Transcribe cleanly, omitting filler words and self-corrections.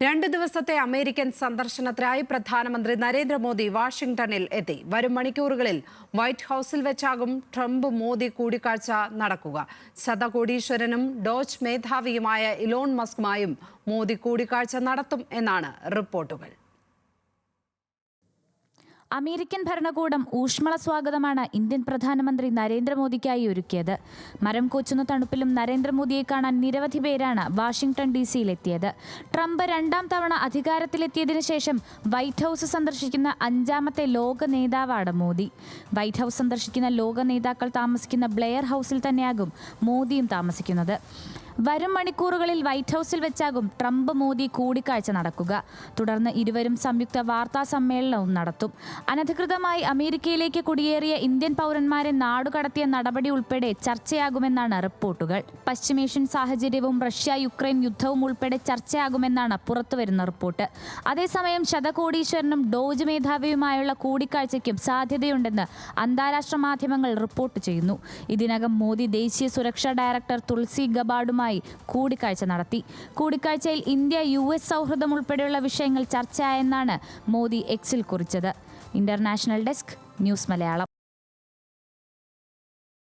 2 ദിവസത്തെ അമേരിക്കൻ സന്ദർശനത്തിനായി പ്രധാനമന്ത്രി നരേന്ദ്രമോദി വാഷിംഗ്ടണിൽ എത്തി. വരും മണിക്കൂറുകളിൽ വൈറ്റ് ഹൌസിൽ വെച്ചാകും ട്രംപ് മോദി കൂടിക്കാഴ്ച നടക്കുക. ശതകോടീശ്വരനും ഡോജ് മേധാവിയുമായ ഇലോൺ മസ്കുമായും മോദി കൂടിക്കാഴ്ച നടത്തും എന്നാണ് റിപ്പോർട്ടുകൾ. അമേരിക്കൻ ഭരണകൂടം ഊഷ്മള സ്വാഗതമാണ് ഇന്ത്യൻ പ്രധാനമന്ത്രി നരേന്ദ്രമോദിക്കായി ഒരുക്കിയത്. മരം കോച്ചുന്ന തണുപ്പിലും നരേന്ദ്രമോദിയെ കാണാൻ നിരവധി പേരാണ് വാഷിംഗ്ടൺ DC-യിലെത്തിയത്. ട്രംപ് 2ാം തവണ അധികാരത്തിലെത്തിയതിനു ശേഷം വൈറ്റ് ഹൌസ് സന്ദർശിക്കുന്ന 5ാമത്തെ ലോക നേതാവാണ് മോദി. വൈറ്റ് ഹൌസ് സന്ദർശിക്കുന്ന ലോക നേതാക്കൾ താമസിക്കുന്ന ബ്ലെയർ ഹൌസിൽ തന്നെയാകും മോദിയും താമസിക്കുന്നത്. വരും മണിക്കൂറുകളിൽ വൈറ്റ് ഹൌസിൽ വെച്ചാകും ട്രംപ് മോദി കൂടിക്കാഴ്ച നടക്കുക. തുടർന്ന് ഇരുവരും സംയുക്ത വാർത്താ സമ്മേളനവും നടത്തും. അനധികൃതമായി അമേരിക്കയിലേക്ക് കുടിയേറിയ ഇന്ത്യൻ പൗരന്മാരെ നാടുകടത്തിയ നടപടി ഉൾപ്പെടെ ചർച്ചയാകുമെന്നാണ് റിപ്പോർട്ടുകൾ. പശ്ചിമേഷ്യൻ സാഹചര്യവും റഷ്യ-യുക്രൈൻ യുദ്ധവും ഉൾപ്പെടെ ചർച്ചയാകുമെന്നാണ് പുറത്തുവരുന്ന റിപ്പോർട്ട്. അതേസമയം ശതകോടീശ്വരനും ഡോജ് മേധാവിയുമായുള്ള കൂടിക്കാഴ്ചയ്ക്കും സാധ്യതയുണ്ടെന്ന് അന്താരാഷ്ട്ര മാധ്യമങ്ങൾ റിപ്പോർട്ട് ചെയ്യുന്നു. ഇതിനകം മോദി ദേശീയ സുരക്ഷാ ഡയറക്ടർ തുൾസി ഗബാർഡുമായി കൂടിക്കാഴ്ച നടത്തി. കൂടിക്കാഴ്ചയിൽ ഇന്ത്യ-US സൗഹൃദം ഉൾപ്പെടെയുള്ള വിഷയങ്ങൾ ചർച്ചയായെന്നാണ് മോദി എക്സിൽ കുറിച്ചത്. International desk, news Malayalam.